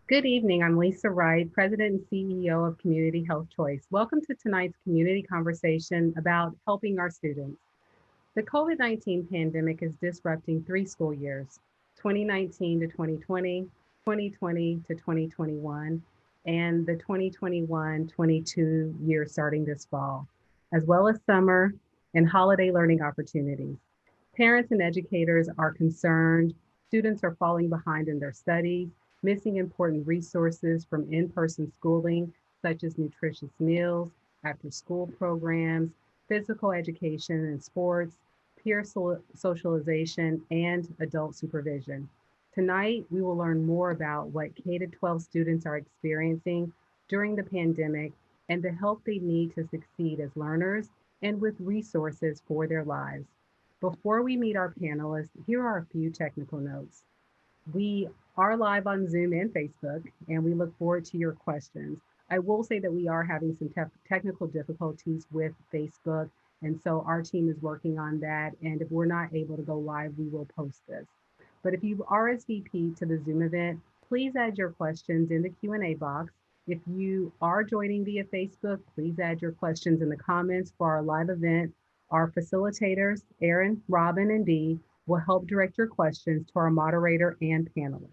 Good evening. I'm Lisa Wright, President and CEO of Community Health Choice. Welcome to tonight's community conversation about helping our students. The COVID-19 pandemic is disrupting 3 school years, 2019 to 2020, 2020 to 2021, and the 2021-22 year starting this fall, as well as summer and holiday learning opportunities. Parents and educators are concerned. Students are falling behind in their studies, missing important resources from in-person schooling, such as nutritious meals, after-school programs, physical education and sports, peer socialization, and adult supervision. Tonight, we will learn more about what K-12 students are experiencing during the pandemic and the help they need to succeed as learners and with resources for their lives. Before we meet our panelists, here are a few technical notes. We are live on Zoom and Facebook, and we look forward to your questions. I will say that we are having some technical difficulties with Facebook, and so our team is working on that. And if we're not able to go live, we will post this. But if you've RSVP'd to the Zoom event, please add your questions in the Q&A box. If you are joining via Facebook, please add your questions in the comments for our live event. Our facilitators, Erin, Robin, and Dee, will help direct your questions to our moderator and panelists.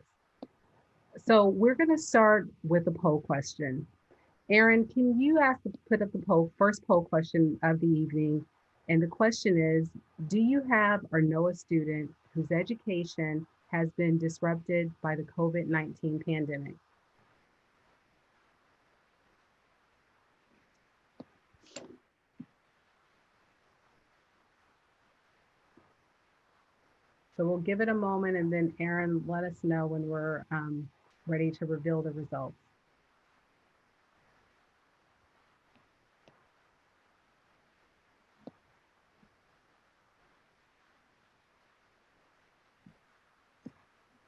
So we're going to start with a poll question. Erin, can you put up the first poll question of the evening? And the question is, do you have or know a student whose education has been disrupted by the COVID-19 pandemic? So we'll give it a moment, and then Erin, let us know when we're ready to reveal the results.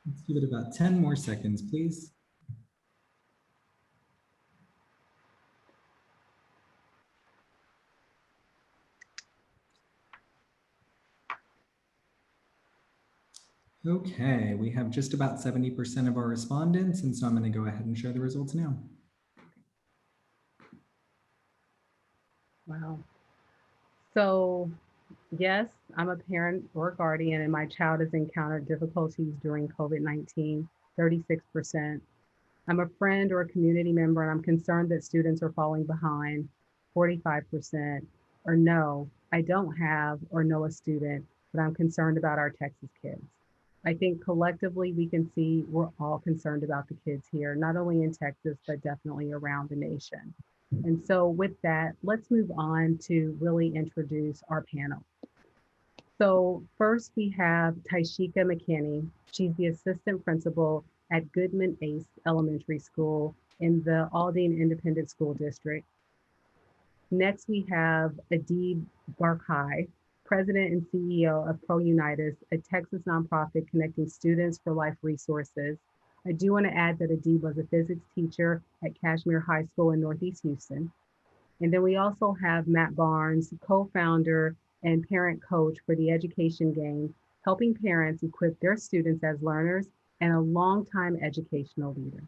Let's give it about 10 more seconds, please. Okay, we have just about 70% of our respondents, and so I'm going to go ahead and share the results now. Wow. So yes, I'm a parent or guardian, and my child has encountered difficulties during COVID-19, 36%. I'm a friend or a community member, and I'm concerned that students are falling behind, 45%. Or no, I don't have or know a student, but I'm concerned about our Texas kids. I think collectively we can see we're all concerned about the kids here, not only in Texas, but definitely around the nation. And so with that, let's move on to really introduce our panel. So first we have Taishika McKinney. She's the assistant principal at Goodman Ace Elementary School in the Aldine Independent School District. Next, we have Adib Barkai, President and CEO of Pro Unitas, a Texas nonprofit connecting students for life resources. I do want to add that Adib was a physics teacher at Kashmere High School in Northeast Houston. And then we also have Matt Barnes, co-founder and parent coach for the Education Game, helping parents equip their students as learners and a longtime educational leader.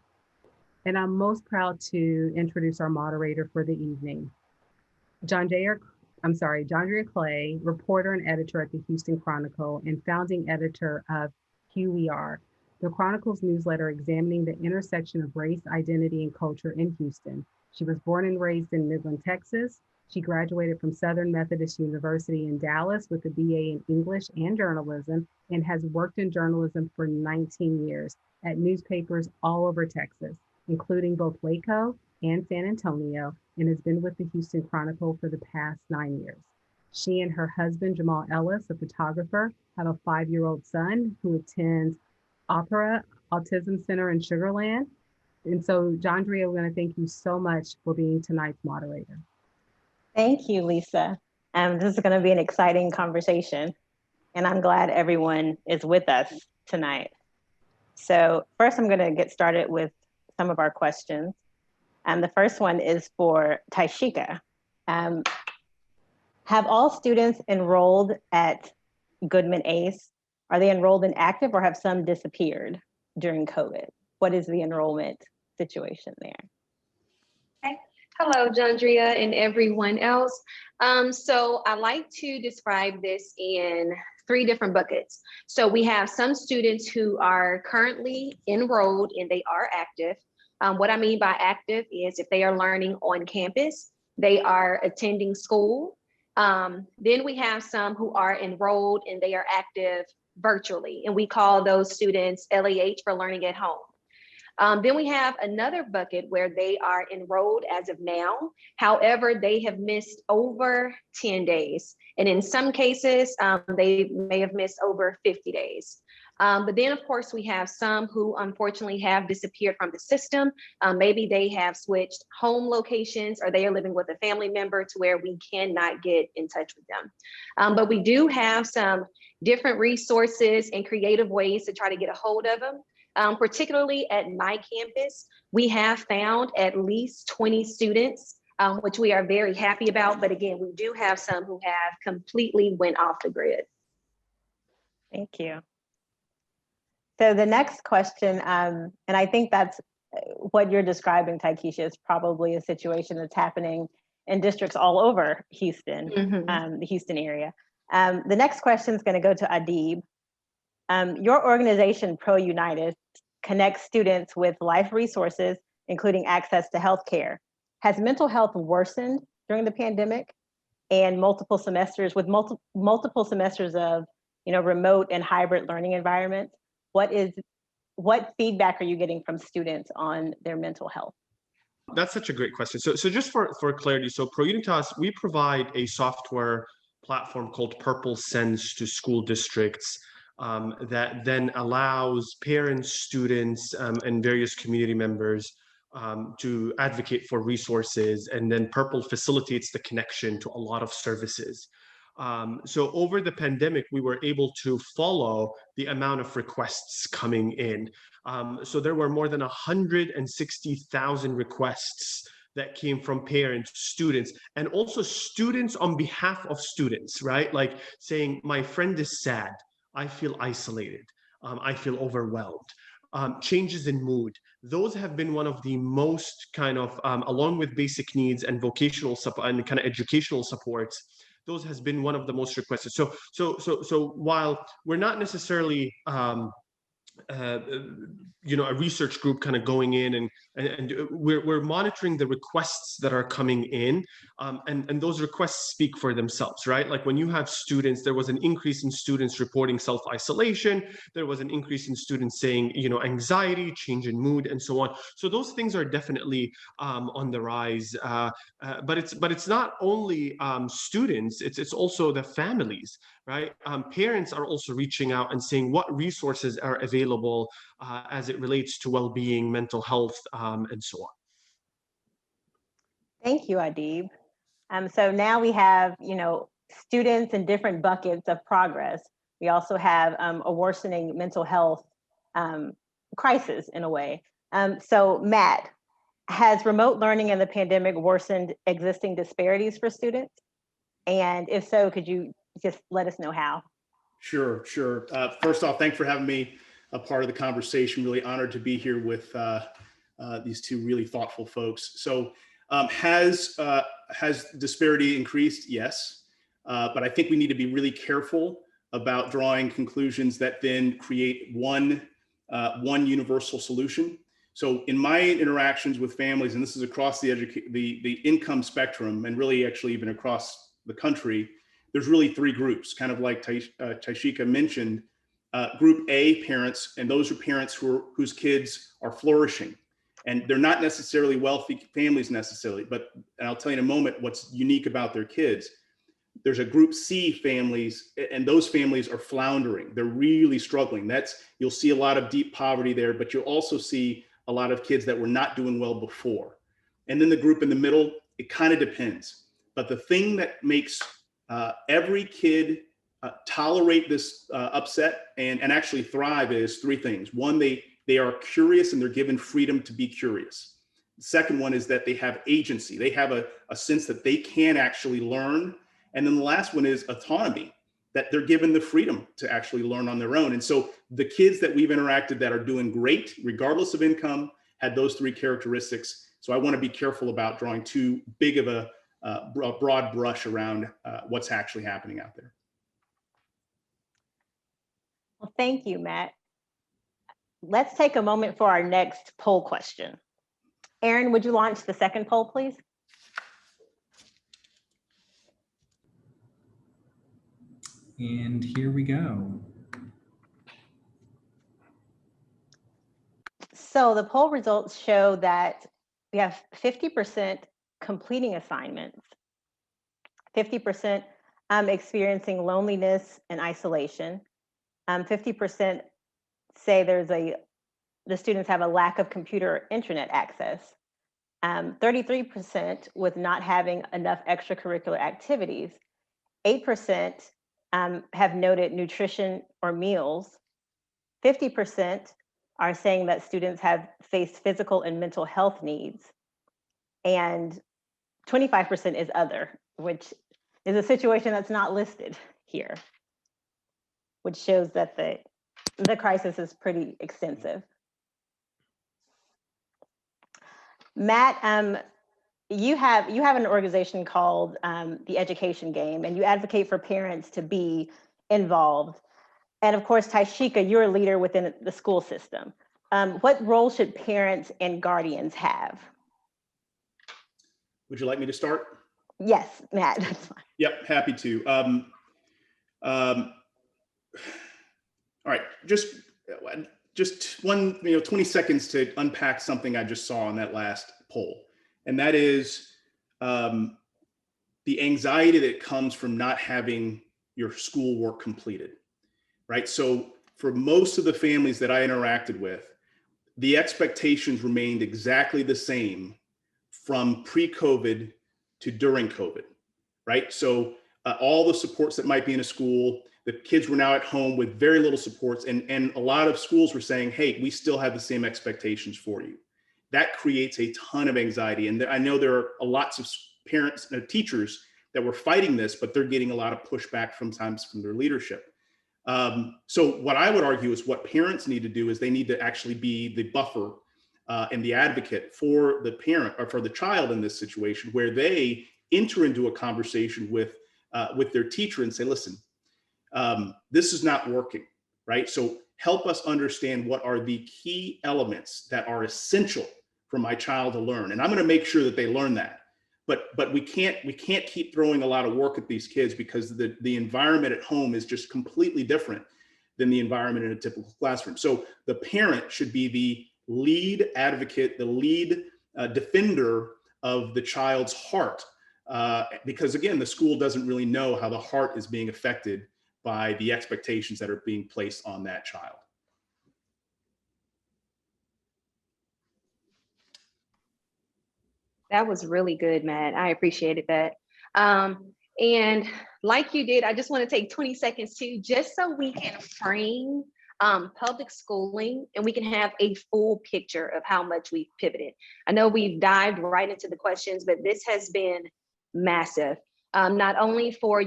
And I'm most proud to introduce our moderator for the evening, Jandrea Clay, reporter and editor at the Houston Chronicle and founding editor of Here We Are, the Chronicle's newsletter examining the intersection of race, identity, and culture in Houston. She was born and raised in Midland, Texas. She graduated from Southern Methodist University in Dallas with a BA in English and journalism and has worked in journalism for 19 years at newspapers all over Texas, including both Waco and San Antonio, and has been with the Houston Chronicle for the past 9 years. She and her husband, Jamal Ellis, a photographer, have a 5-year-old son who attends Opera Autism Center in Sugar Land. And so, Jandrea, we're going to thank you so much for being tonight's moderator. Thank you, Lisa. This is going to be an exciting conversation, and I'm glad everyone is with us tonight. So first, I'm going to get started with some of our questions. The first one is for Taishika. Have all students enrolled at Goodman Ace? Are they enrolled in active or have some disappeared during COVID? what is the enrollment situation there? Hello, Jandria and everyone else. So I like to describe this in 3 different buckets. So we have some students who are currently enrolled and they are active. What I mean by active is if they are learning on campus, they are attending school. Then we have some who are enrolled and they are active virtually, and we call those students LEH for learning at home. Then we have another bucket where they are enrolled as of now. However, they have missed over 10 days. And in some cases, they may have missed over 50 days. But then, of course, we have some who unfortunately have disappeared from the system. Maybe they have switched home locations or they are living with a family member to where we cannot get in touch with them. But we do have some different resources and creative ways to try to get a hold of them. Particularly at my campus, we have found at least 20 students, which we are very happy about. But again, we do have some who have completely went off the grid. Thank you. So the next question, and I think that's what you're describing, Taikisha, is probably a situation that's happening in districts all over Houston, the Houston area. The next question is going to go to Adib. Your organization, Pro United, connects students with life resources, including access to healthcare. Has mental health worsened during the pandemic and multiple semesters of remote and hybrid learning environments? What feedback are you getting from students on their mental health? That's such a great question. So just for clarity, so Pro Unitas, we provide a software platform called Purple Sends to school districts that then allows parents, students, and various community members to advocate for resources, and then Purple facilitates the connection to a lot of services. So over the pandemic, we were able to follow the amount of requests coming in. So there were more than 160,000 requests that came from parents, students, and also students on behalf of students, right? Like saying, my friend is sad, I feel isolated, I feel overwhelmed. Changes in mood. Those have been one of the most kind of, along with basic needs and vocational support and kind of educational supports, those has been one of the most requested. So while we're not necessarily, a research group kind of going in and we're monitoring the requests that are coming in, and those requests speak for themselves, right? Like when you have students, there was an increase in students reporting self-isolation, there was an increase in students saying, anxiety, change in mood, and so on. So those things are definitely on the rise, but it's not only students, it's also the families, right? Parents are also reaching out and saying what resources are available as it relates to well-being, mental health, and so on. Thank you, Adib. So now we have, students in different buckets of progress. We also have a worsening mental health crisis in a way. So Matt, has remote learning in the pandemic worsened existing disparities for students? And if so, could you just let us know how? Sure. First off, thanks for having me a part of the conversation. Really honored to be here with these two really thoughtful folks. So has disparity increased? Yes. But I think we need to be really careful about drawing conclusions that then create one universal solution. So in my interactions with families, and this is across the income spectrum, and really actually even across the country, there's really 3 groups, kind of like Taishika mentioned. Group A, parents, and those are parents whose kids are flourishing. And they're not necessarily wealthy families necessarily, but and I'll tell you in a moment what's unique about their kids. There's a group C families, and those families are floundering. They're really struggling. You'll see a lot of deep poverty there, but you'll also see a lot of kids that were not doing well before. And then the group in the middle, it kind of depends. But the thing that makes every kid tolerate this upset and actually thrive is 3 things. One, they are curious and they're given freedom to be curious. The second one is that they have agency. They have a sense that they can actually learn. And then the last one is autonomy, that they're given the freedom to actually learn on their own. And so the kids that we've interacted that are doing great, regardless of income, had those 3 characteristics. So I want to be careful about drawing too big of a broad brush around what's actually happening out there. Well, thank you, Matt. Let's take a moment for our next poll question. Aaron, would you launch the second poll, please? And here we go. So the poll results show that we have 50% completing assignments, 50% experiencing loneliness and isolation, 50% say the students have a lack of computer or internet access, 33% with not having enough extracurricular activities, 8% have noted nutrition or meals, 50% are saying that students have faced physical and mental health needs, and 25% is other, which is a situation that's not listed here, which shows that the crisis is pretty extensive. Matt, you have an organization called the Education Game, and you advocate for parents to be involved. And of course, Taishika, you're a leader within the school system. What role should parents and guardians have? Would you like me to start? Yes, Matt, that's fine. Yep, happy to. All right, just one, 20 seconds to unpack something I just saw on that last poll. And that is the anxiety that comes from not having your schoolwork completed, right? So for most of the families that I interacted with, the expectations remained exactly the same from pre-COVID to during COVID, right? So all the supports that might be in a school, the kids were now at home with very little supports, and a lot of schools were saying, hey, we still have the same expectations for you. That creates a ton of anxiety. And I know there are lots of parents and teachers that were fighting this, but they're getting a lot of pushback sometimes from their leadership. So what I would argue is what parents need to do is they need to actually be the buffer and the advocate for the parent or for the child in this situation, where they enter into a conversation with their teacher and say, listen, this is not working, right? So help us understand what are the key elements that are essential for my child to learn. And I'm going to make sure that they learn that. But we can't keep throwing a lot of work at these kids because the environment at home is just completely different than the environment in a typical classroom. So the parent should be the lead advocate, the lead defender of the child's heart. Because again, the school doesn't really know how the heart is being affected by the expectations that are being placed on that child. That was really good, Matt. I appreciated that. And like you did, I just want to take 20 seconds too, just so we can frame public schooling and we can have a full picture of how much we've pivoted. I know we've dived right into the questions, but this has been massive. Not only for,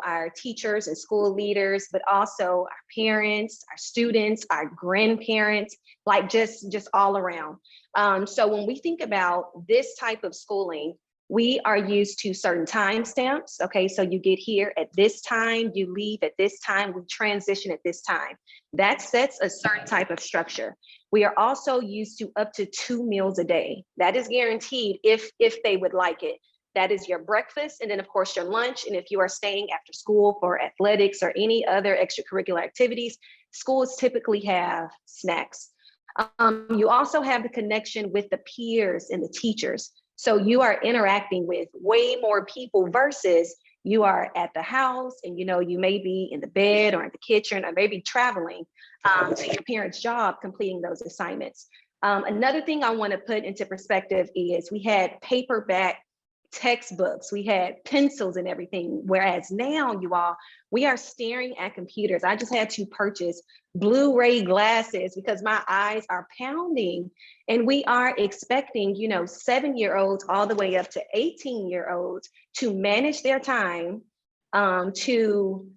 our teachers and school leaders, but also our parents, our students, our grandparents, like just all around. So when we think about this type of schooling, we are used to certain timestamps. Okay, so you get here at this time, you leave at this time, we transition at this time. That sets a certain type of structure. We are also used to up to 2 meals a day. That is guaranteed if they would like it. That is your breakfast, and then of course your lunch. And if you are staying after school for athletics or any other extracurricular activities, schools typically have snacks. You also have the connection with the peers and the teachers. So you are interacting with way more people versus you are at the house and you may be in the bed or in the kitchen or maybe traveling to your parents' job completing those assignments. Another thing I want to put into perspective is we had paperback textbooks, we had pencils and everything, whereas now we are staring at computers. I just had to purchase Blu-ray glasses because my eyes are pounding, and we are expecting 7-year-olds all the way up to 18-year-olds to manage their time, to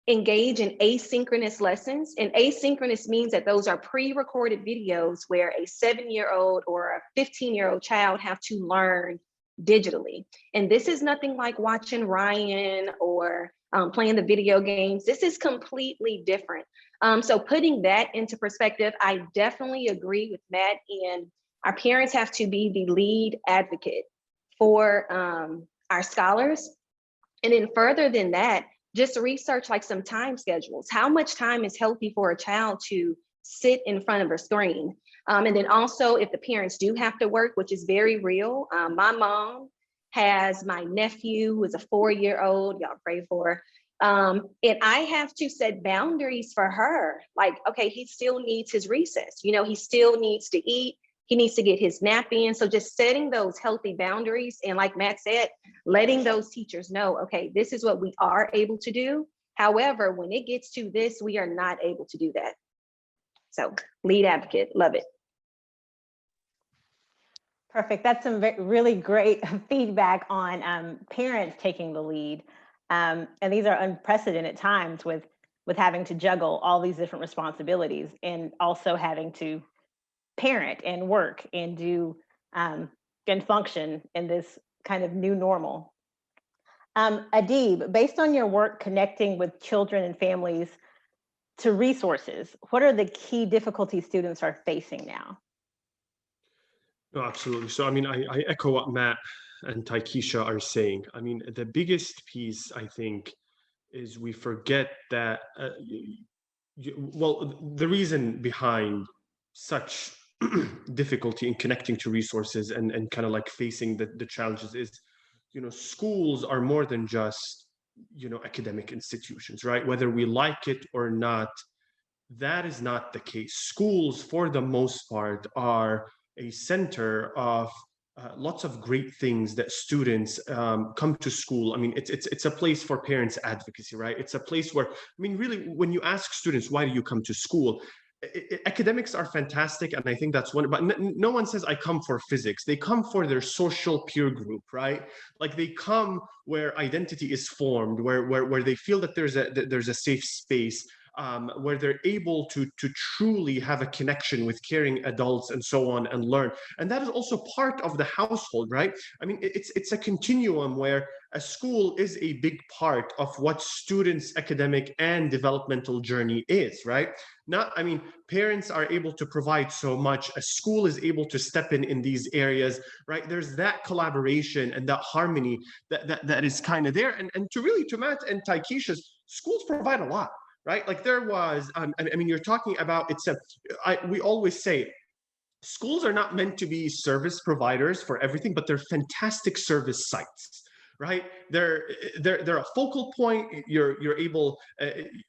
engage in asynchronous lessons. And asynchronous means that those are pre-recorded videos where a 7-year-old or a 15-year-old child have to learn digitally. And this is nothing like watching Ryan or playing the video games. This is completely different. So putting that into perspective, I definitely agree with Matt, and our parents have to be the lead advocate for our scholars. And then further than that, just research like some time schedules. How much time is healthy for a child to sit in front of a screen? And then also if the parents do have to work, which is very real. My mom has my nephew who is a 4-year-old, y'all pray for. And I have to set boundaries for her. Like, okay, he still needs his recess. You know, he still needs to eat. He needs to get his nap in. So just setting those healthy boundaries. And like Matt said, letting those teachers know, okay, this is what we are able to do. However, when it gets to this, we are not able to do that. So lead advocate, love it. Perfect. That's some really great feedback on parents taking the lead. And these are unprecedented times with having to juggle all these different responsibilities and also having to parent and work and do and function in this kind of new normal. Adib, based on your work connecting with children and families to resources, what are the key difficulties students are facing now? No, absolutely. So, I mean, I echo what Matt and Taikisha are saying. I mean, the biggest piece, I think, is we forget that, well, the reason behind such difficulty in connecting to resources and kind of like facing the challenges is, you know, schools are more than just, you know, academic institutions, right? Whether we like it or not, that is not the case. Schools, for the most part, are a center of lots of great things that students come to school. I mean, it's a place for parents' advocacy, right? It's a place where, I mean, really, when you ask students, why do you come to school? Academics are fantastic, and I think that's one, but no one says I come for physics. They come for their social peer group, right? Like they come where identity is formed, where they feel that there's a safe space, where they're able to truly have a connection with caring adults and so on and learn. And that is also part of the household, right? I mean, it's a continuum where a school is a big part of what students' academic and developmental journey is, right? I mean, parents are able to provide so much. A school is able to step in these areas, right? There's that collaboration and that harmony that is kind of there. And to Matt and Taikisha's, schools provide a lot, right? Like there was, I mean, you're talking about, we always say, schools are not meant to be service providers for everything, but they're fantastic service sites, right? They're a focal point. You're able,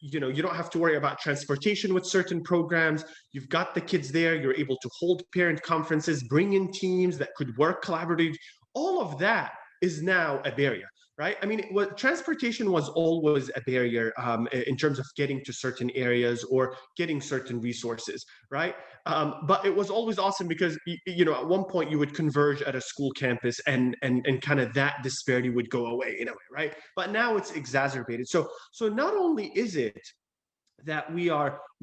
you know, you don't have to worry about transportation with certain programs. You've got the kids there. You're able to hold parent conferences, bring in teams that could work collaboratively. All of that is now a barrier, right? I mean, transportation was always a barrier in terms of getting to certain areas or getting certain resources, right? But it was always awesome because, you know, at one point you would converge at a school campus and kind of that disparity would go away in a way, right? But now it's exacerbated. So not only is it that we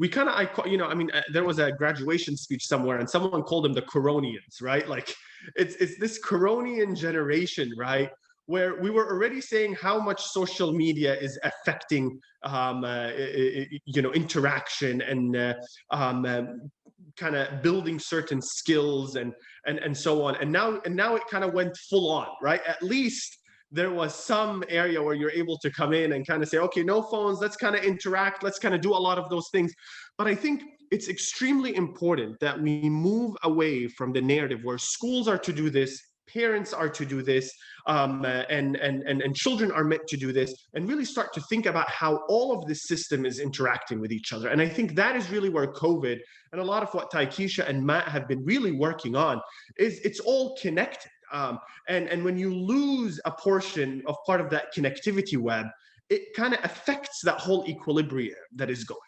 kind of, you know, I mean, there was a graduation speech somewhere and someone called them the Coronians, right? Like it's this Coronian generation, right? Where we were already saying how much social media is affecting, you know, interaction and kind of building certain skills and so on. And now it kind of went full on, right? At least there was some area where you're able to come in and kind of say, okay, no phones, let's kind of interact, let's kind of do a lot of those things. But I think it's extremely important that we move away from the narrative where schools are to do this, parents are to do this, and children are meant to do this, and really start to think about how all of this system is interacting with each other. And I think that is really where COVID and a lot of what Taikisha and Matt have been really working on is it's all connected. And when you lose a portion of part of that connectivity web, it kind of affects that whole equilibrium that is going on.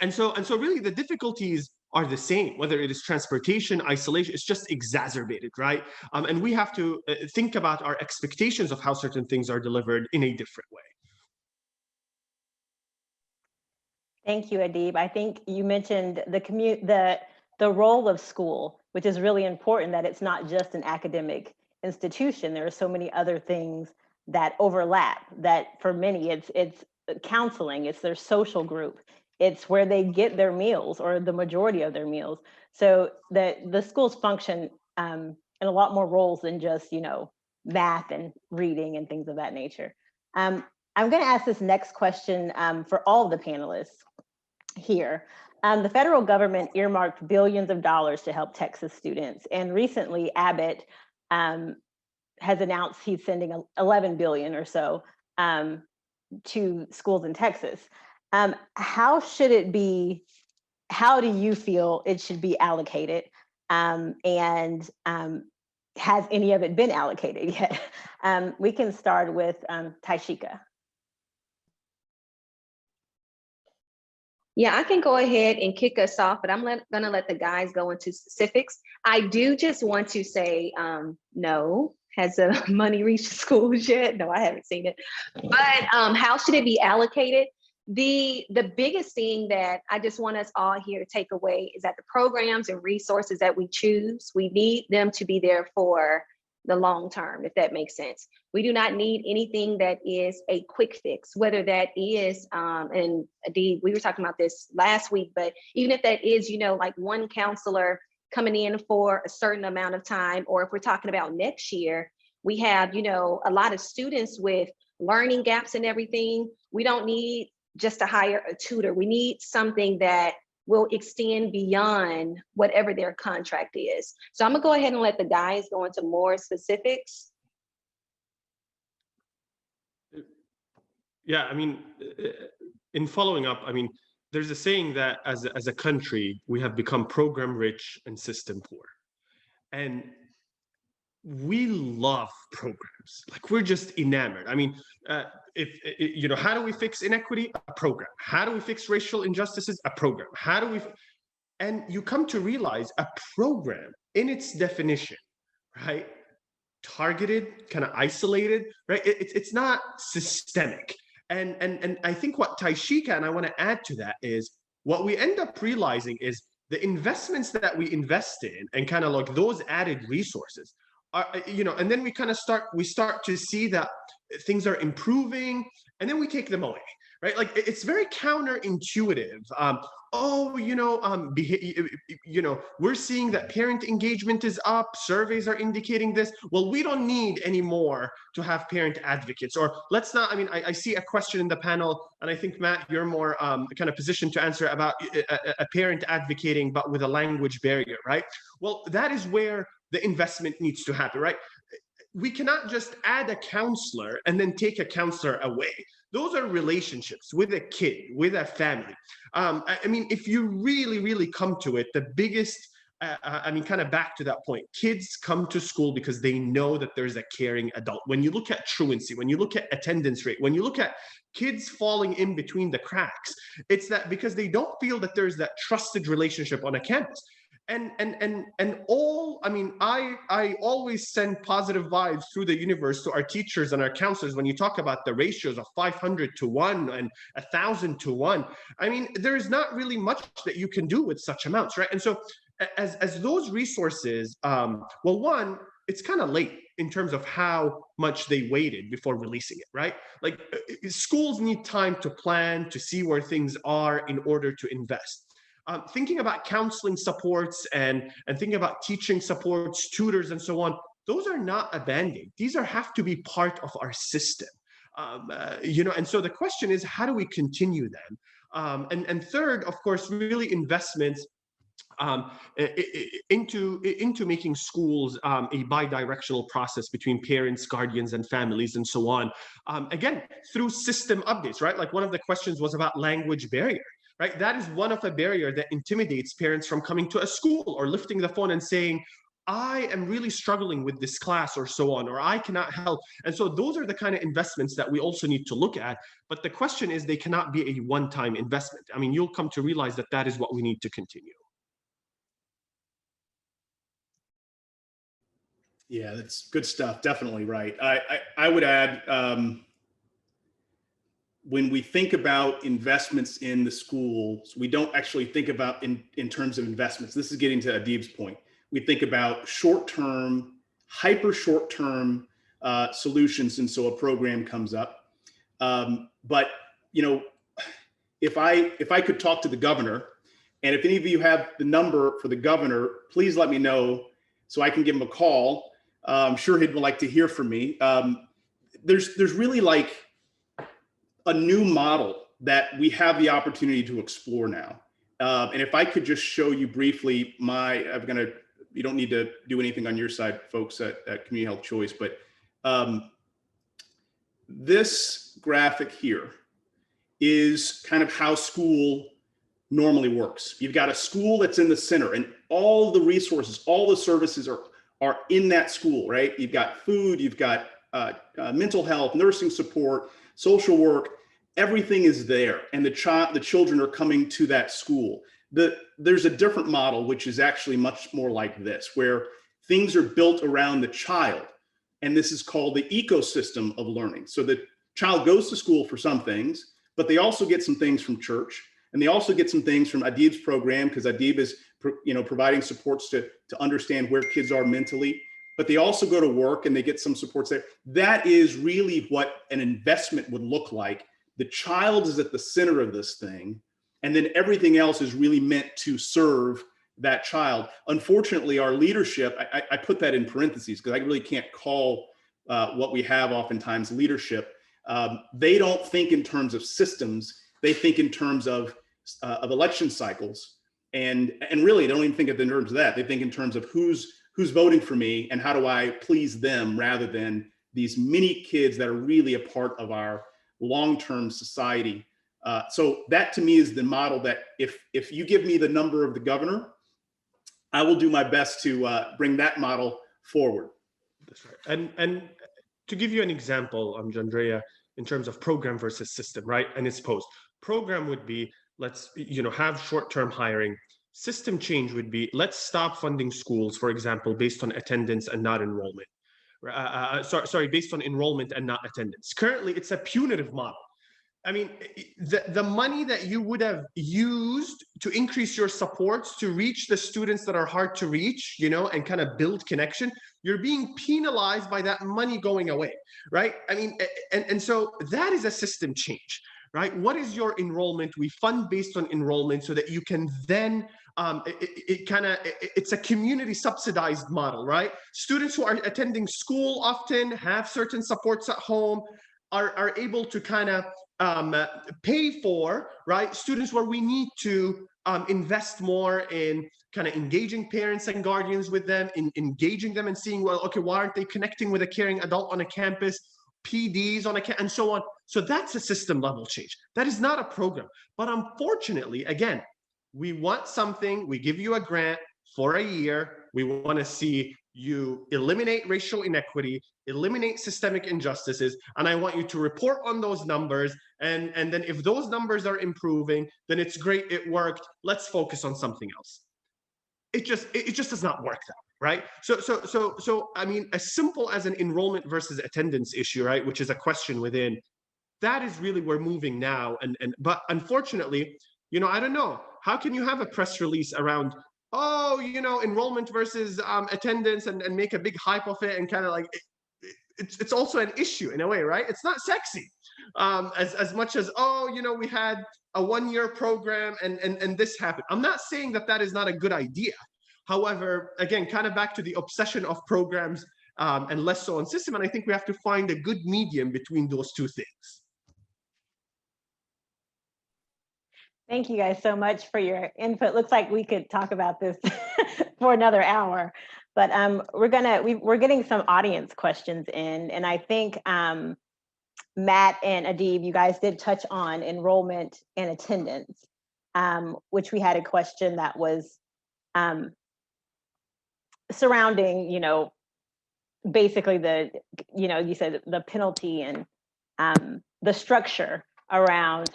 And so really the difficulties are the same, whether it is transportation, isolation, it's just exacerbated, right? And we have to think about our expectations of how certain things are delivered in a different way. Thank you, Adib. I think you mentioned the role of school, which is really important, that it's not just an academic institution. There are so many other things that overlap, that for many it's counseling, it's their social group, it's where they get their meals, or the majority of their meals. So the schools function in a lot more roles than just, math and reading and things of that nature. I'm going to ask this next question for all of the panelists here. The federal government earmarked billions of dollars to help Texas students. And recently, Abbott has announced he's sending 11 billion or so to schools in Texas. How should it be? How do you feel it should be allocated? And has any of it been allocated yet? We can start with Taishika. Yeah, I can go ahead and kick us off, but I'm gonna let the guys go into specifics. I do just want to say, no, has the money reached the schools yet? No, I haven't seen it. But how should it be allocated? The biggest thing that I just want us all here to take away is that the programs and resources that we choose, we need them to be there for the long term, if that makes sense. We do not need anything that is a quick fix, whether that is, and Adib, we were talking about this last week, but even if that is, like one counselor coming in for a certain amount of time, or if we're talking about next year, we have, a lot of students with learning gaps and everything. We don't need just to hire a tutor. We need something that will extend beyond whatever their contract is. So I'm gonna go ahead and let the guys go into more specifics. Yeah, I mean, in following up, I mean, there's a saying that as a country, we have become program rich and system poor. And we love programs. Like, we're just enamored. I mean, how do we fix inequity? A program. How do we fix racial injustices? A program. How do we, and you come to realize a program in its definition, right? Targeted, kind of isolated, right? It's not systemic. And I think what Taishika, and I want to add to that, is what we end up realizing is the investments that we invest in, and kind of like those added resources are, and then we start to see that things are improving, and then we take them away, right? Like, it's very counterintuitive. We're seeing that parent engagement is up, surveys are indicating this. Well, we don't need any more to have parent advocates. Or let's not, I mean, I see a question in the panel, and I think, Matt, you're more kind of positioned to answer about a parent advocating, but with a language barrier, right? Well, that is where the investment needs to happen, right? We cannot just add a counselor and then take a counselor away. Those are relationships with a kid, with a family. I mean, if you really, really come to it, the biggest, kind of back to that point, kids come to school because they know that there's a caring adult. When you look at truancy, when you look at attendance rate, when you look at kids falling in between the cracks, it's that because they don't feel that there's that trusted relationship on a campus. I always send positive vibes through the universe to our teachers and our counselors when you talk about the ratios of 500 to 1 and 1,000 to 1. I mean, there's not really much that you can do with such amounts, right? And so as those resources, one, it's kind of late in terms of how much they waited before releasing it, right? Like, schools need time to plan, to see where things are in order to invest. Thinking about counseling supports and thinking about teaching supports, tutors, and so on, those are not a band-aid. These have to be part of our system. And so the question is, how do we continue them? And third, of course, really investments into making schools a bi-directional process between parents, guardians, and families, and so on. Again, through system updates, right? Like, one of the questions was about language barrier. Right, that is one of a barrier that intimidates parents from coming to a school or lifting the phone and saying, I am really struggling with this class, or so on, or I cannot help. And so those are the kind of investments that we also need to look at. But the question is, they cannot be a one-time investment. I mean, you'll come to realize that that is what we need to continue. Yeah, that's good stuff. Definitely right. I would add, when we think about investments in the schools, we don't actually think about in terms of investments. This is getting to Adib's point. We think about short-term, hyper short-term solutions, and so a program comes up. But you know, if I could talk to the governor, and if any of you have the number for the governor, please let me know so I can give him a call. I'm sure he'd like to hear from me. There's really like a new model that we have the opportunity to explore now. And if I could just show you briefly you don't need to do anything on your side, folks at Community Health Choice, but this graphic here is kind of how school normally works. You've got a school that's in the center, and all the resources, all the services are in that school, right? You've got food, you've got mental health, nursing support, social work, everything is there, and the children are coming to that school. There's a different model, which is actually much more like this, where things are built around the child, and this is called the ecosystem of learning. So the child goes to school for some things, but they also get some things from church, and they also get some things from Adib's program, because Adib is providing supports to understand where kids are mentally. But they also go to work and they get some supports there. That is really what an investment would look like. The child is at the center of this thing, and then everything else is really meant to serve that child. Unfortunately, our leadership, I put that in parentheses because I really can't call what we have oftentimes leadership. They don't think in terms of systems. They think in terms of election cycles, and really they don't even think in terms of that. They think in terms of who's voting for me and how do I please them, rather than these many kids that are really a part of our long-term society. So that to me is the model that if you give me the number of the governor, I will do my best to bring that model forward. That's right. And to give you an example, Jandrea, in terms of program versus system, right? And it's posed. Program would be, let's have short-term hiring. System change would be, let's stop funding schools, for example, based on attendance and not enrollment. Sorry, based on enrollment and not attendance. Currently, it's a punitive model. I mean, the money that you would have used to increase your supports to reach the students that are hard to reach, and kind of build connection, you're being penalized by that money going away, right? I mean, and so that is a system change, right? What is your enrollment? We fund based on enrollment so that you can then, it's a community subsidized model, right? Students who are attending school often have certain supports at home, are able to kind of pay for, right? Students where we need to invest more in kind of engaging parents and guardians with them, in engaging them and seeing, well, okay, why aren't they connecting with a caring adult on a campus, PDs on a and so on. So that's a system level change. That is not a program. But unfortunately, again, we want something, we give you a grant for a year, we want to see you eliminate racial inequity, eliminate systemic injustices, and I want you to report on those numbers. And then if those numbers are improving, then it's great, it worked. Let's focus on something else. It just does not work that way, right? So I mean, as simple as an enrollment versus attendance issue, right, which is a question within, that is really where we're moving now. But unfortunately, I don't know, how can you have a press release around, oh, enrollment versus attendance and make a big hype of it, and kind of like it's also an issue in a way, right? It's not sexy as much as, oh, we had a 1-year program and this happened. I'm not saying that is not a good idea. However, again, kind of back to the obsession of programs and less so on system. And I think we have to find a good medium between those two things. Thank you guys so much for your input. Looks like we could talk about this for another hour, but we're getting some audience questions in, and I think Matt and Adib, you guys did touch on enrollment and attendance, which we had a question that was surrounding, basically you said the penalty and the structure around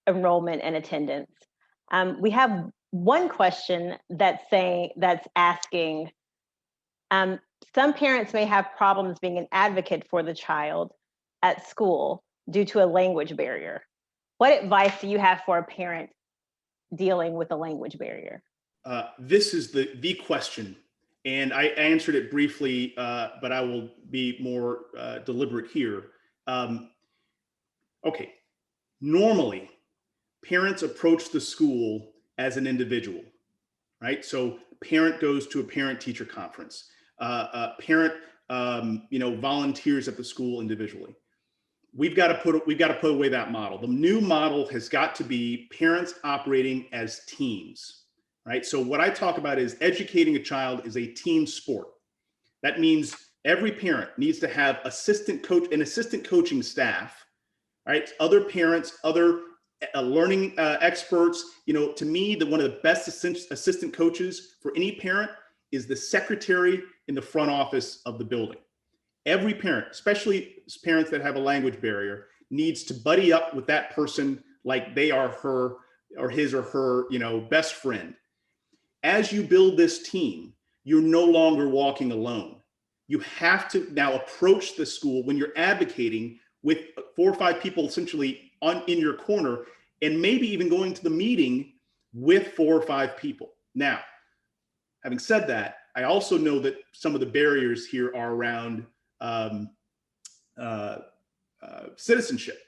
enrollment and attendance. We have one question that's asking, some parents may have problems being an advocate for the child at school. due to a language barrier. What advice do you have for a parent dealing with a language barrier? This is the question, and I answered it briefly, but I will be more deliberate here. Okay, normally parents approach the school as an individual, right? So parent goes to a parent-teacher conference. Parent, volunteers at the school individually. We've got to put away that model. The new model has got to be parents operating as teams, right? So what I talk about is educating a child is a team sport. That means every parent needs to have an assistant coaching staff, right? Other parents, other learning experts. To me, one of the best assistant coaches for any parent is the secretary in the front office of the building. Every parent, especially parents that have a language barrier, needs to buddy up with that person like they are her or his or her, best friend. As you build this team, you're no longer walking alone. You have to now approach the school when you're advocating with 4 or 5 people essentially in your corner, and maybe even going to the meeting with 4 or 5 people. Now, having said that, I also know that some of the barriers here are around citizenship,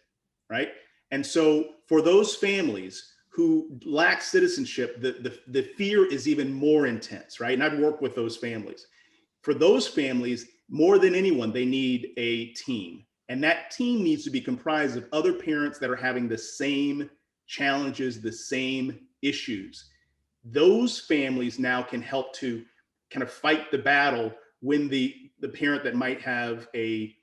right? And so for those families who lack citizenship, the fear is even more intense, right? And I've worked with those families. For those families, more than anyone, they need a team. And that team needs to be comprised of other parents that are having the same challenges, the same issues. Those families now can help to kind of fight the battle when the parent that might have a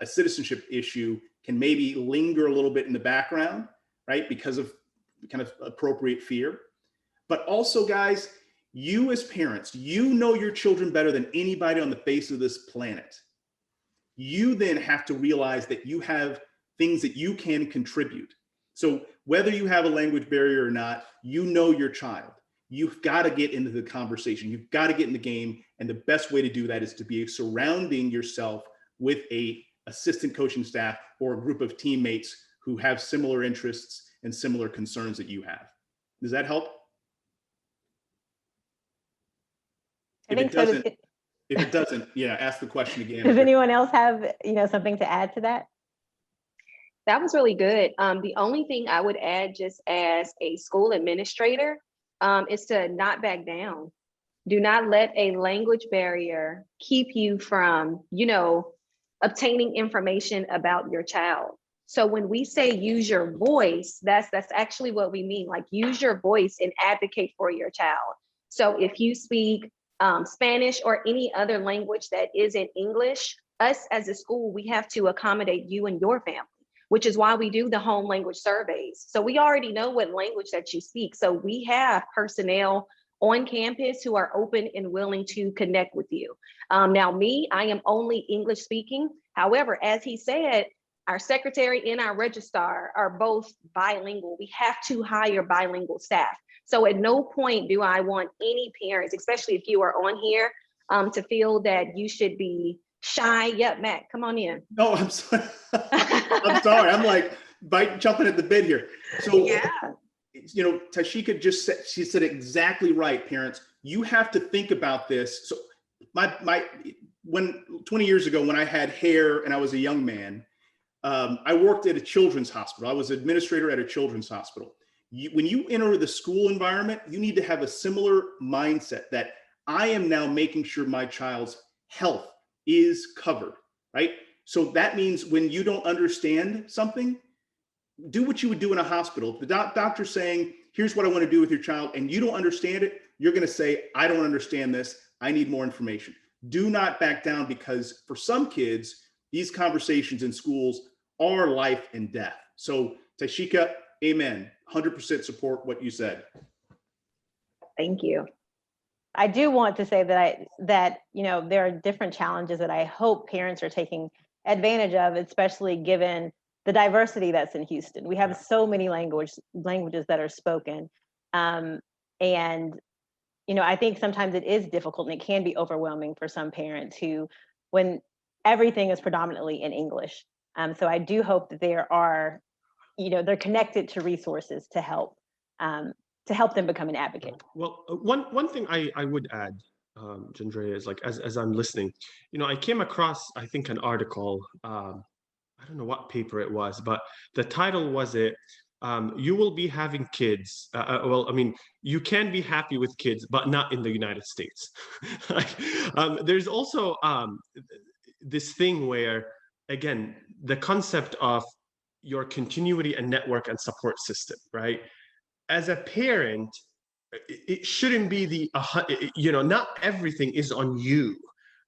citizenship issue can maybe linger a little bit in the background, right? Because of kind of appropriate fear. But also, guys, you as parents, you know your children better than anybody on the face of this planet. You then have to realize that you have things that you can contribute. So whether you have a language barrier or not, you know your child. You've got to get into the conversation. You've got to get in the game. And the best way to do that is to be surrounding yourself with a assistant coaching staff or a group of teammates who have similar interests and similar concerns that you have. Does that help? If it doesn't, ask the question again. Does anyone else have, something to add to that? That was really good. The only thing I would add, just as a school administrator, is to not back down. Do not let a language barrier keep you from, obtaining information about your child. So when we say use your voice, that's actually what we mean. Like, use your voice and advocate for your child. So if you speak Spanish or any other language that isn't English, us as a school, we have to accommodate you and your family, which is why we do the home language surveys. So we already know what language that you speak. So we have personnel on campus who are open and willing to connect with you. Now me, I am only English speaking. However, as he said, our secretary and our registrar are both bilingual. We have to hire bilingual staff. So at no point do I want any parents, especially if you are on here, to feel that you should be shy. Yep, Matt, come on in. No, I'm sorry. I'm sorry. I'm like jumping at the bit here. So, yeah. Tashika just said, she said exactly right, parents. You have to think about this. So when 20 years ago, when I had hair and I was a young man, I worked at a children's hospital. I was administrator at a children's hospital. When you enter the school environment, you need to have a similar mindset that I am now making sure my child's health is covered, right? So that means when you don't understand something, do what you would do in a hospital. If the doctor's saying, here's what I want to do with your child, and you don't understand it, you're going to say, I don't understand this. I need more information. Do not back down, because for some kids, these conversations in schools are life and death. So Tashika, amen. 100% support what you said. Thank you. I do want to say that there are different challenges that I hope parents are taking advantage of, especially given the diversity that's in Houston. We have so many languages that are spoken. And, I think sometimes it is difficult and it can be overwhelming for some parents when everything is predominantly in English. So I do hope that there are, they're connected to resources to help them become an advocate. Well, one thing I would add, Jandrea, is like as I'm listening, I came across, I think, an article. I don't know what paper it was, but the title was you will be having kids. Well, I mean, you can be happy with kids, but not in the United States. There's also this thing where, again, the concept of your continuity and network and support system, right? As a parent, it shouldn't be not everything is on you,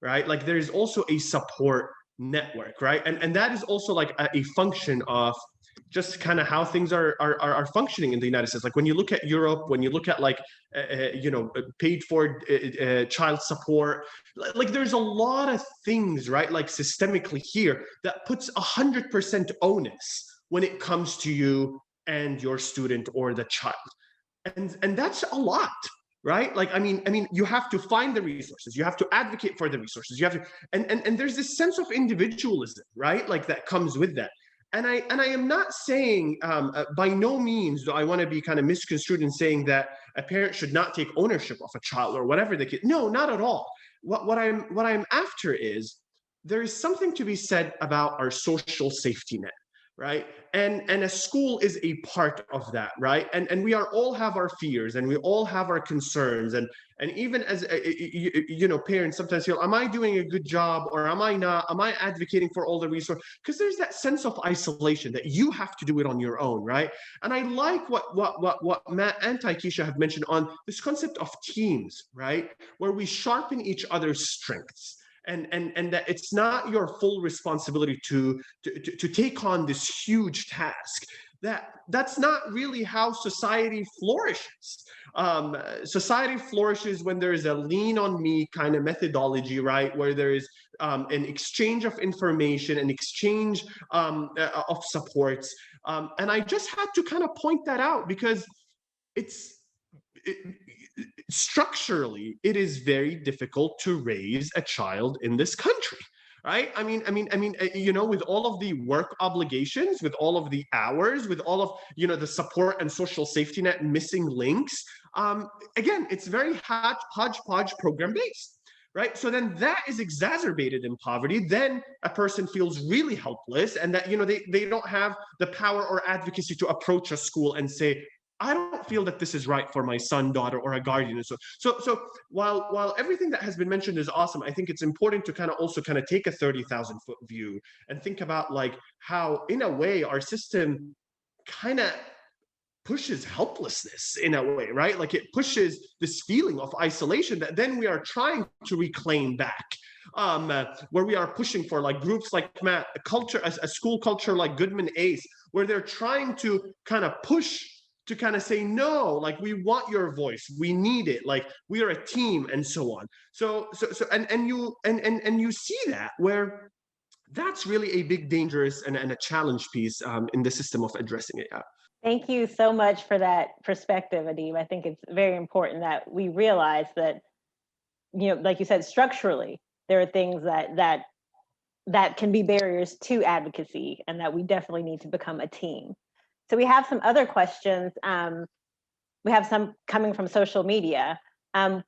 right? Like there is also a support network, right? And that is also like a function of just kind of how things are functioning in the United States. Like when you look at Europe, when you look at like paid for child support, like there's a lot of things, right? Like systemically here that puts 100% onus when it comes to you and your student or the child. And that's a lot, right? Like, I mean, you have to find the resources, you have to advocate for the resources, you have to, and there's this sense of individualism, right? Like that comes with that. And I am not saying, by no means do I want to be kind of misconstrued in saying that a parent should not take ownership of a child or whatever the kid. No, not at all. What I'm after is there is something to be said about our social safety net, right? And a school is a part of that, right? And we all have our fears and we all have our concerns. And even as, parents sometimes feel, am I doing a good job or am I not? Am I advocating for all the resources? Because there's that sense of isolation that you have to do it on your own, right? And I like what Matt and Taikisha have mentioned on this concept of teams, right? Where we sharpen each other's strengths. And that it's not your full responsibility to take on this huge task. That's not really how society flourishes. Society flourishes when there is a lean on me kind of methodology, right? Where there is an exchange of information, an exchange of supports. And I just had to kind of point that out because structurally, it is very difficult to raise a child in this country, right? I mean, with all of the work obligations, with all of the hours, with all of, the support and social safety net missing links, again, it's very hodgepodge program based, right? So then that is exacerbated in poverty. Then a person feels really helpless and that, they don't have the power or advocacy to approach a school and say, I don't feel that this is right for my son, daughter, or a guardian. So while everything that has been mentioned is awesome, I think it's important to kind of take a 30,000 foot view and think about like how, in a way, our system kind of pushes helplessness in a way, right? Like it pushes this feeling of isolation that then we are trying to reclaim back. Where we are pushing for like groups like Matt, a school culture like Goodman ACE, where they're trying to kind of push to kind of say, no, like we want your voice, we need it, like we are a team and so on. So you see that where that's really a big dangerous and a challenge piece in the system of addressing it. Thank you so much for that perspective, Adib. I think it's very important that we realize that, like you said, structurally, there are things that can be barriers to advocacy and that we definitely need to become a team. So we have some other questions. We have some coming from social media.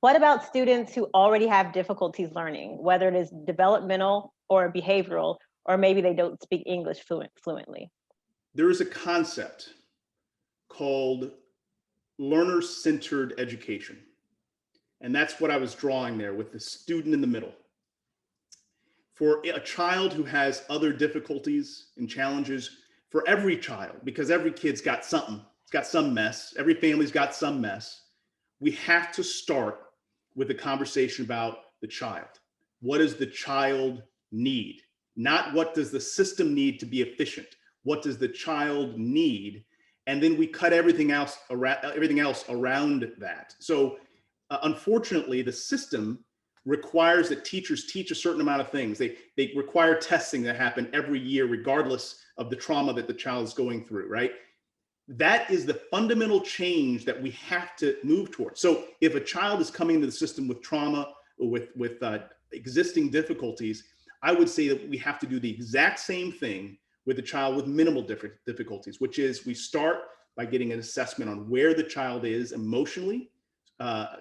What about students who already have difficulties learning, whether it is developmental or behavioral, or maybe they don't speak English fluently? There is a concept called learner-centered education. And that's what I was drawing there with the student in the middle. For a child who has other difficulties and challenges, for every child, because every kid's got something, it's got some mess, every family's got some mess, we have to start with a conversation about the child. What does the child need? Not what does the system need to be efficient? What does the child need? And then we cut everything else around that. So unfortunately, the system requires that teachers teach a certain amount of things. They require testing that happen every year, regardless of the trauma that the child is going through, right? That is the fundamental change that we have to move towards. So if a child is coming into the system with trauma or with existing difficulties, I would say that we have to do the exact same thing with a child with minimal difficulties, which is we start by getting an assessment on where the child is emotionally,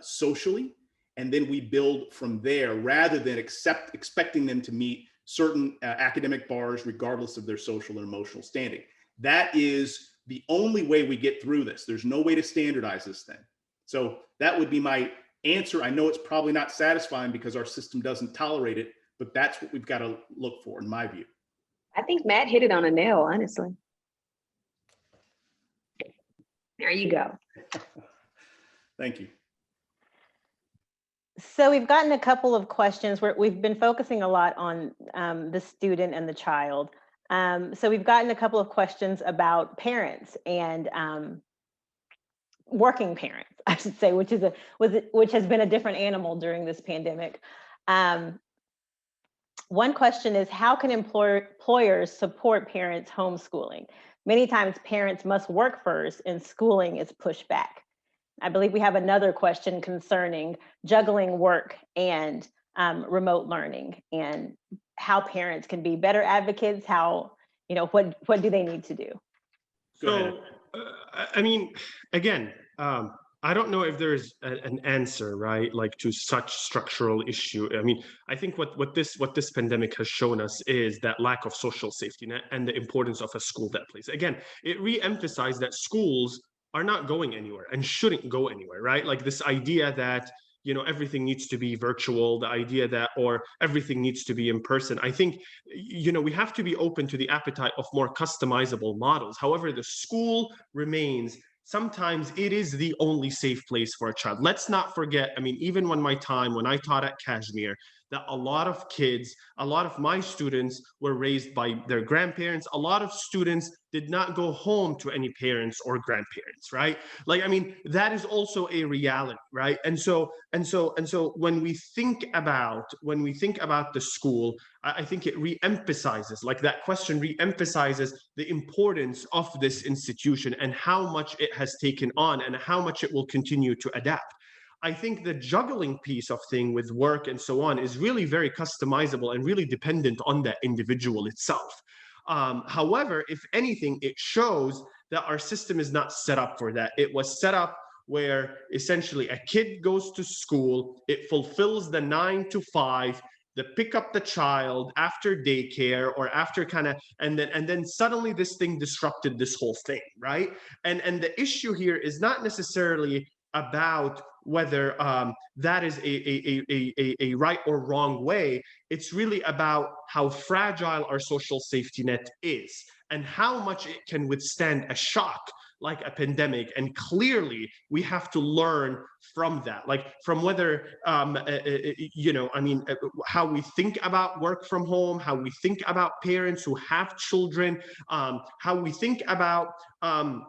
socially, and then we build from there rather than expecting them to meet certain academic bars regardless of their social and emotional standing. That is the only way we get through this. There's no way to standardize this thing. So that would be my answer. I know it's probably not satisfying because our system doesn't tolerate it, but that's what we've got to look for in my view. I think Matt hit it on a nail, honestly. There you go. Thank you. So we've gotten a couple of questions where we've been focusing a lot on the student and the child. So we've gotten a couple of questions about parents and working parents, I should say, which has been a different animal during this pandemic. One question is, how can employers support parents homeschooling? Many times parents must work first and schooling is pushed back. I believe we have another question concerning juggling work and remote learning and how parents can be better advocates, how, what do they need to do? So, I mean, again, I don't know if there's an answer, right? Like to such structural issue. I mean, I think what this pandemic has shown us is that lack of social safety net and the importance of a school that plays. Again, it re-emphasized that schools are not going anywhere and shouldn't go anywhere, right? Like this idea that, everything needs to be virtual, the idea that, or everything needs to be in person. I think, we have to be open to the appetite of more customizable models. However, the school remains, sometimes it is the only safe place for a child. Let's not forget, I mean, even when I taught at Kashmir, that a lot of kids, a lot of my students were raised by their grandparents. A lot of students did not go home to any parents or grandparents, right? Like, I mean, that is also a reality, right? And so when we think about the school, I think it re-emphasizes, like that question re-emphasizes the importance of this institution and how much it has taken on and how much it will continue to adapt. I think the juggling piece of thing with work and so on is really very customizable and really dependent on that individual itself. However, if anything, it shows that our system is not set up for that. It was set up where essentially a kid goes to school, it fulfills the 9 to 5, the pick up the child after daycare or after and then suddenly this thing disrupted this whole thing, right? And the issue here is not necessarily about whether that is a right or wrong way. It's really about how fragile our social safety net is and how much it can withstand a shock like a pandemic. And clearly we have to learn from that, like from whether, how we think about work from home, how we think about parents who have children, how we think about, a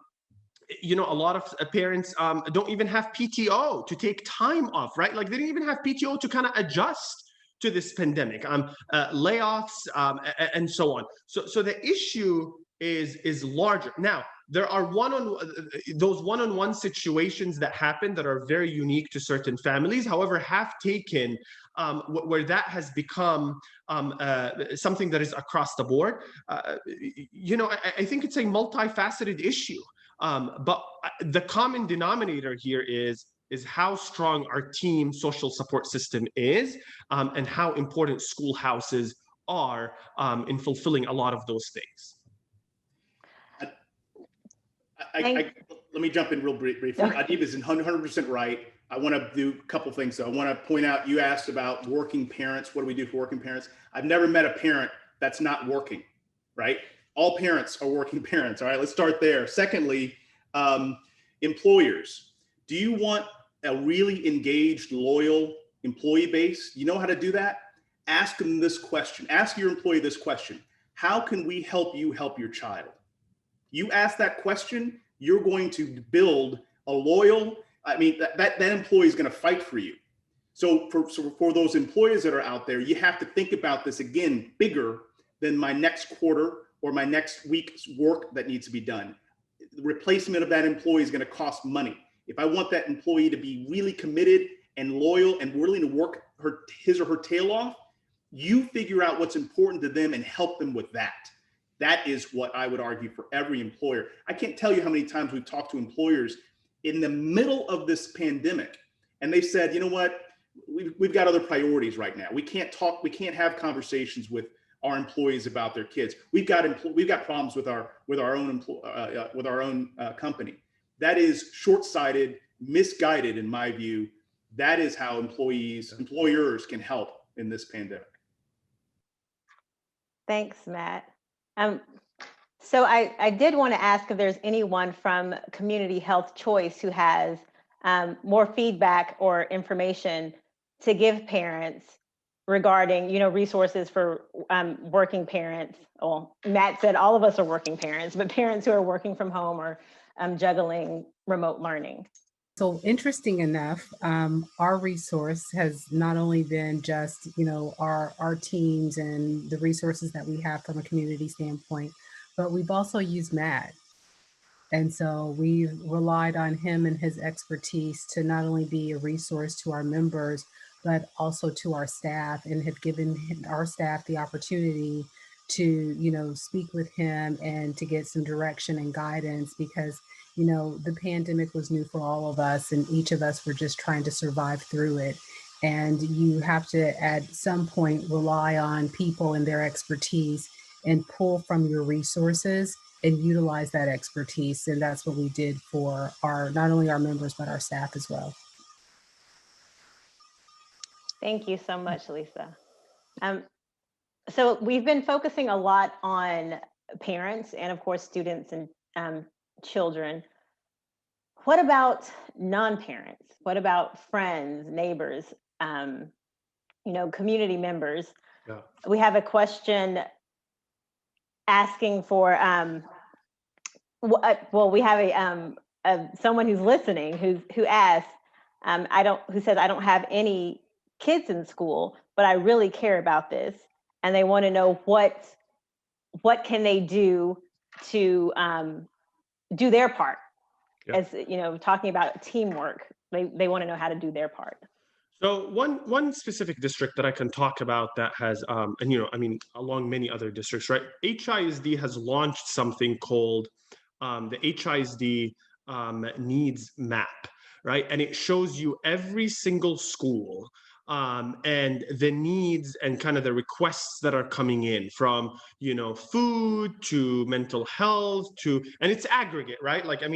lot of parents don't even have PTO to take time off, right? Like they didn't even have PTO to kind of adjust to this pandemic, layoffs, and so on. So the issue is larger. Now, there are those one-on-one situations that happen that are very unique to certain families, however, have taken where that has become something that is across the board. I think it's a multifaceted issue. But the common denominator here is how strong our team social support system is, and how important schoolhouses are in fulfilling a lot of those things. Let me jump in real briefly. Adib is 100% right. I want to do a couple things. So I want to point out, you asked about working parents. What do we do for working parents? I've never met a parent that's not working, right? All parents are working parents. All right, let's start there. Secondly, employers. Do you want a really engaged, loyal employee base? You know how to do that? Ask them this question. Ask your employee this question. How can we help you help your child? You ask that question, you're going to build a loyal, that employee is going to fight for you. So for those employers that are out there, you have to think about this again, bigger than my next quarter or my next week's work that needs to be done. The replacement of that employee is going to cost money. If I want that employee to be really committed and loyal and willing to work his or her tail off, you figure out what's important to them and help them with that. That is what I would argue for every employer. I can't tell you how many times we've talked to employers in the middle of this pandemic, and they said, you know what, we've got other priorities right now. We can't have conversations with our employees about their kids. We've got problems with our own company. That is short-sighted, misguided, in my view. That is how employers can help in this pandemic. Thanks, Matt. So I did want to ask if there's anyone from Community Health Choice who has more feedback or information to give parents regarding, resources for working parents. Well, Matt said all of us are working parents, but parents who are working from home or juggling remote learning. So interesting enough, our resource has not only been just, our teams and the resources that we have from a community standpoint, but we've also used Matt. And so we've relied on him and his expertise to not only be a resource to our members, but also to our staff, and have given our staff the opportunity to, speak with him and to get some direction and guidance, because the pandemic was new for all of us, and each of us were just trying to survive through it. And you have to, at some point, rely on people and their expertise and pull from your resources and utilize that expertise. And that's what we did for not only our members, but our staff as well. Thank you so much, Lisa. So we've been focusing a lot on parents and, of course, students and children. What about non-parents? What about friends, neighbors, community members? Yeah. We have a question asking for, we have someone who's listening who asked, who says, I don't have any kids in school, but I really care about this, and they want to know what can they do to do their part. As talking about teamwork, they want to know how to do their part. So one specific district that I can talk about that has, along many other districts, right? HISD has launched something called the HISD needs map, right? And it shows you every single school and the needs and kind of the requests that are coming in, from food to mental health and it's aggregate, right? Like, and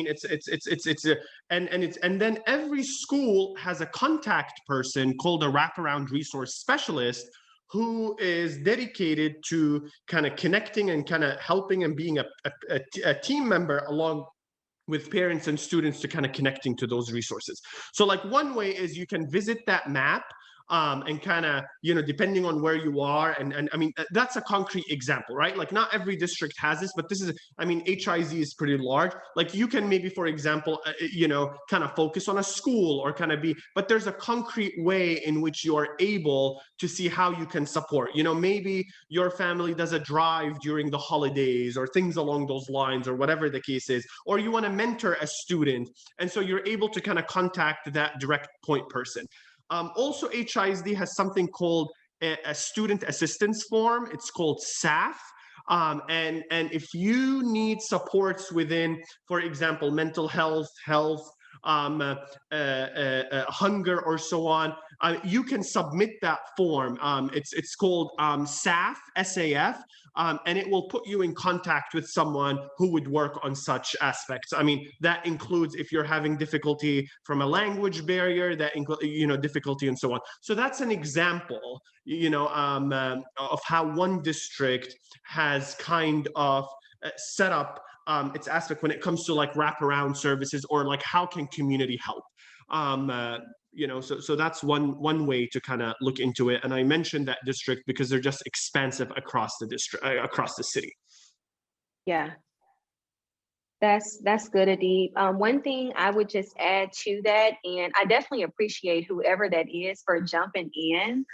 then every school has a contact person called a wraparound resource specialist, who is dedicated to kind of connecting and kind of helping and being a team member along with parents and students to kind of connecting to those resources. So like one way is you can visit that map and kind of, depending on where you are. And I mean, that's a concrete example, right? Like not every district has this, but this is, HIZ is pretty large. Like you can maybe, for example, kind of focus on a school or kind of but there's a concrete way in which you are able to see how you can support. Maybe your family does a drive during the holidays or things along those lines, or whatever the case is, or you want to mentor a student. And so you're able to kind of contact that direct point person. Also, HISD has something called a student assistance form. It's called SAF. And if you need supports within, for example, mental health, hunger, or so on, you can submit that form. It's called SAF, SAF, and it will put you in contact with someone who would work on such aspects. That includes if you're having difficulty from a language barrier, that difficulty and so on. So that's an example, of how one district has kind of set up its aspect when it comes to like wraparound services, or like how can community help. So that's one way to kind of look into it. And I mentioned that district because they're just expansive across the district, across the city. Yeah, that's good, Adib. One thing I would just add to that, and I definitely appreciate whoever that is for jumping in.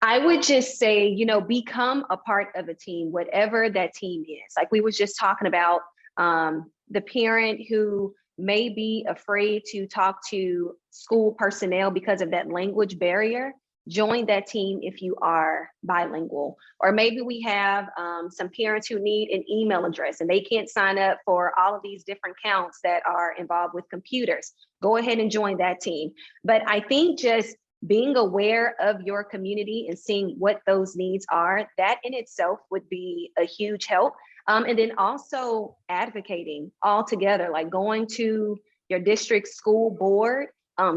I would just say, become a part of a team, whatever that team is. Like we was just talking about, the parent who may be afraid to talk to school personnel because of that language barrier. join that team if you are bilingual. Or maybe we have some parents who need an email address and they can't sign up for all of these different accounts that are involved with computers. Go ahead and join that team. But I think just being aware of your community and seeing what those needs are, that in itself would be a huge help. And then also advocating all together, like going to your district school board,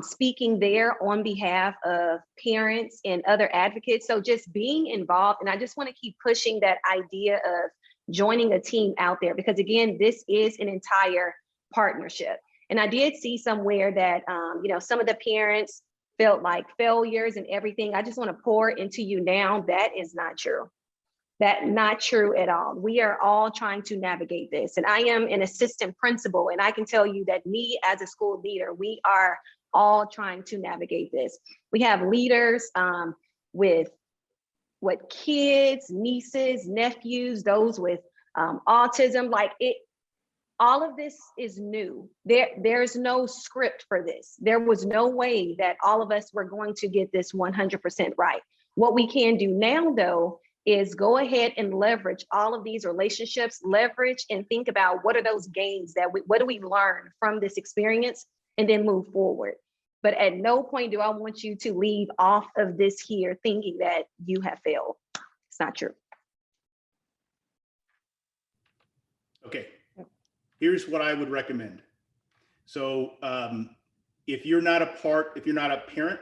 speaking there on behalf of parents and other advocates. So just being involved. And I just want to keep pushing that idea of joining a team out there, because again, this is an entire partnership. And I did see somewhere that, some of the parents felt like failures and everything. I just want to pour into you now. That is not true. That's not true at all. We are all trying to navigate this. And I am an assistant principal, and I can tell you that me as a school leader, we are all trying to navigate this. We have leaders with kids, nieces, nephews, those with autism, all of this is new. There's no script for this. There was no way that all of us were going to get this 100% right. What we can do now, though, is go ahead and leverage all of these relationships, leverage and think about what are those gains what do we learn from this experience, and then move forward. But at no point do I want you to leave off of this here thinking that you have failed. It's not true. Okay, here's what I would recommend. So if you're not a parent,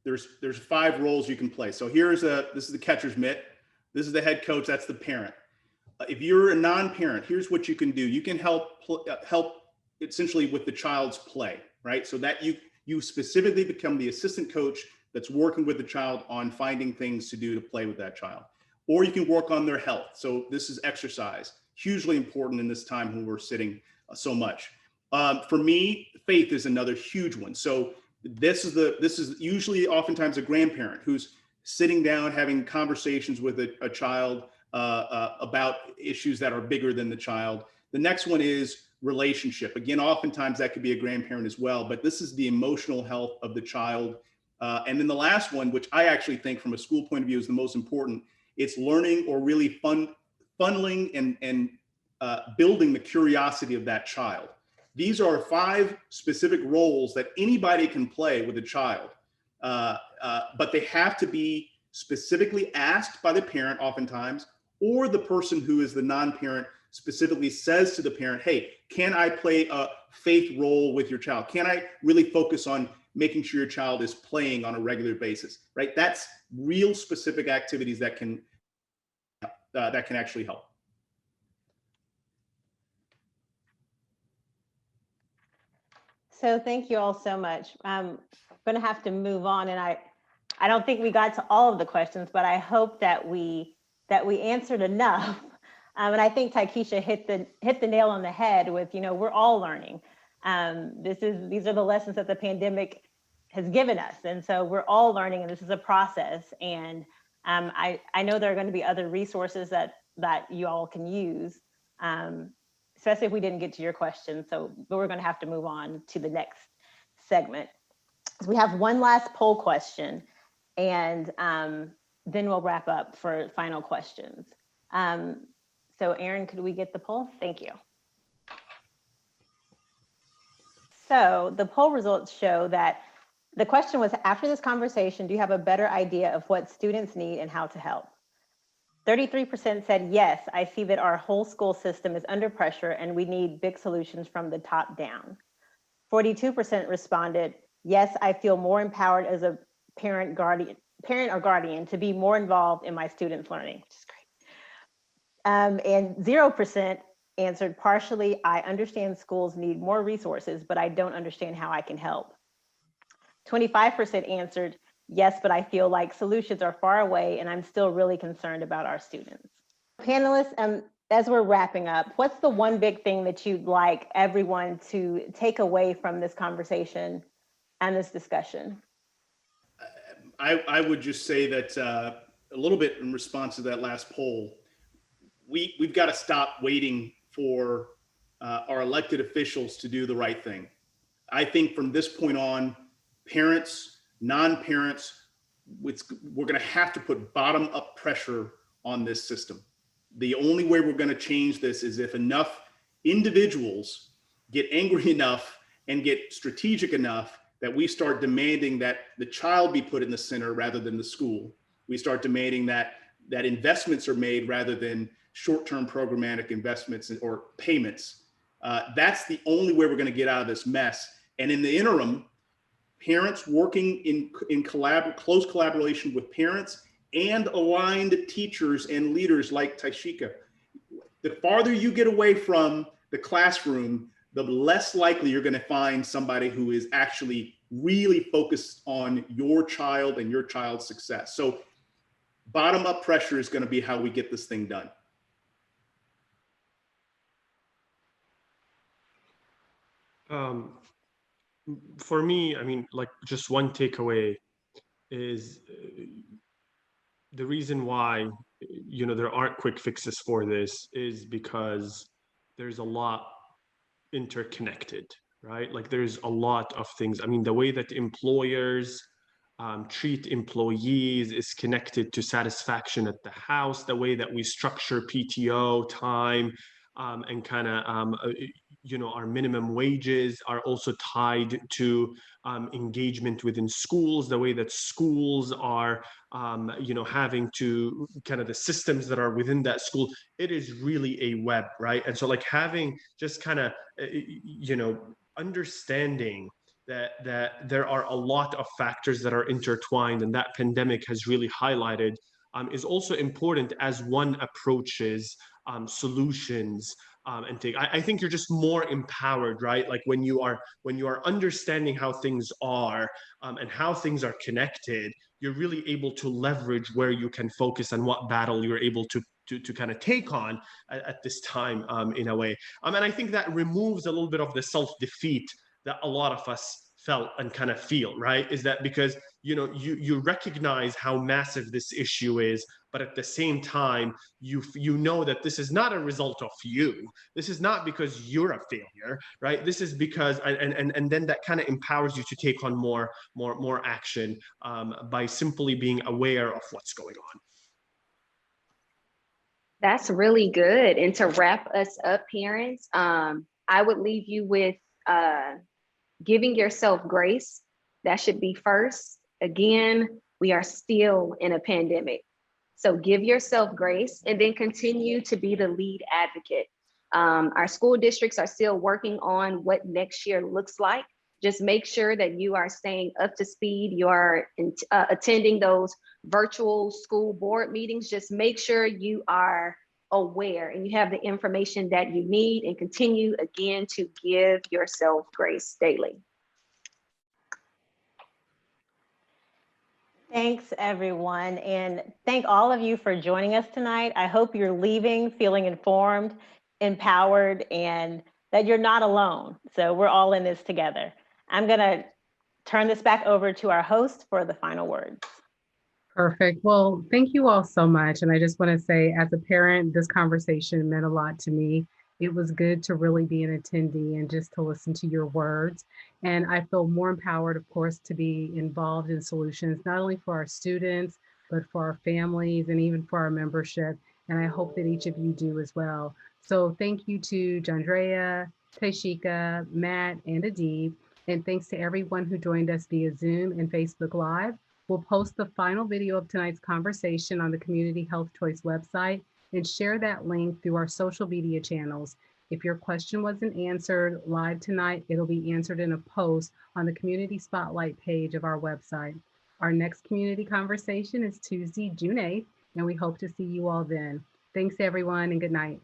there's 5 roles you can play. So this is the catcher's mitt. This is the head coach, that's the parent. If you're a non-parent, here's what you can do. You can help essentially with the child's play, right? So that you specifically become the assistant coach that's working with the child on finding things to do to play with that child. Or you can work on their health. So this is exercise, hugely important in this time when we're sitting so much. For me, faith is another huge one. So this is usually oftentimes a grandparent who's sitting down, having conversations with a child about issues that are bigger than the child. The next one is relationship. Again, oftentimes that could be a grandparent as well, but this is the emotional health of the child. And then the last one, which I actually think from a school point of view is the most important, it's learning or really funneling and building the curiosity of that child. These are 5 specific roles that anybody can play with a child. But they have to be specifically asked by the parent oftentimes, or the person who is the non-parent specifically says to the parent, hey, can I play a faith role with your child? Can I really focus on making sure your child is playing on a regular basis, right? That's real specific activities that can actually help. So thank you all so much. I'm going to have to move on, and I don't think we got to all of the questions, but I hope that we answered enough. And I think Taikisha hit the nail on the head with, we're all learning. These are the lessons that the pandemic has given us, and so we're all learning, and this is a process. And I know there are going to be other resources that you all can use, especially if we didn't get to your question. But we're going to have to move on to the next segment. So we have one last poll question, and then we'll wrap up for final questions. So Erin, could we get the poll? Thank you. So the poll results show that the question was, after this conversation, do you have a better idea of what students need and how to help? 33% said, yes, I see that our whole school system is under pressure and we need big solutions from the top down. 42% responded, yes, I feel more empowered as a parent or guardian to be more involved in my students' learning, which is great. And 0% answered, partially, I understand schools need more resources, but I don't understand how I can help. 25% answered, yes, but I feel like solutions are far away and I'm still really concerned about our students. Panelists, as we're wrapping up, what's the one big thing that you'd like everyone to take away from this conversation and this discussion? I would just say that a little bit in response to that last poll, we've got to stop waiting for our elected officials to do the right thing. I think from this point on, parents, non-parents, we're going to have to put bottom-up pressure on this system. The only way we're going to change this is if enough individuals get angry enough and get strategic enough that we start demanding that the child be put in the center rather than the school. We start demanding that investments are made rather than short-term programmatic investments or payments. That's the only way we're going to get out of this mess. And in the interim, parents working in close collaboration with parents and aligned teachers and leaders like Taishika. The farther you get away from the classroom, the less likely you're going to find somebody who is actually really focused on your child and your child's success. So bottom-up pressure is going to be how we get this thing done. For me, I mean, like just one takeaway is the reason why, you know, there aren't quick fixes for this is because there's a lot interconnected, right? Like there's a lot of things. I mean, the way that employers treat employees is connected to satisfaction at the house, the way that we structure PTO time and kind of, you know, our minimum wages are also tied to engagement within schools, the way that schools are, you know, having to kind of the systems that are within that school. It is really a web, right? And so like having just kind of, you know, understanding that there are a lot of factors that are intertwined and that pandemic has really highlighted is also important as one approaches solutions and take. I think you're just more empowered, right? Like when you are understanding how things are and how things are connected, you're really able to leverage where you can focus and what battle you're able to kind of take on at this time in a way. And I think that removes a little bit of the self-defeat that a lot of us felt and kind of feel, right? Is that because, you know, you recognize how massive this issue is, but at the same time, you know that this is not a result of you. This is not because you're a failure, right? This is because, and then that kind of empowers you to take on more action by simply being aware of what's going on. That's really good. And to wrap us up, parents, I would leave you with giving yourself grace. That should be first. Again, we are still in a pandemic. So give yourself grace and then continue to be the lead advocate. Our school districts are still working on what next year looks like. Just make sure that you are staying up to speed. You are attending those virtual school board meetings. Just make sure you are aware and you have the information that you need, and continue again to give yourself grace daily. Thanks, everyone. And thank all of you for joining us tonight. I hope you're leaving feeling informed, empowered, and that you're not alone. So we're all in this together. I'm going to turn this back over to our host for the final words. Perfect. Well, thank you all so much. And I just want to say, as a parent, this conversation meant a lot to me. It was good to really be an attendee and just to listen to your words. And I feel more empowered, of course, to be involved in solutions, not only for our students, but for our families and even for our membership. And I hope that each of you do as well. So thank you to Jandrea, Taishika, Matt, and Adib. And thanks to everyone who joined us via Zoom and Facebook Live. We'll post the final video of tonight's conversation on the Community Health Choice website and share that link through our social media channels. If your question wasn't answered live tonight, it'll be answered in a post on the Community Spotlight page of our website. Our next community conversation is Tuesday, June 8th, and we hope to see you all then. Thanks, everyone, and good night.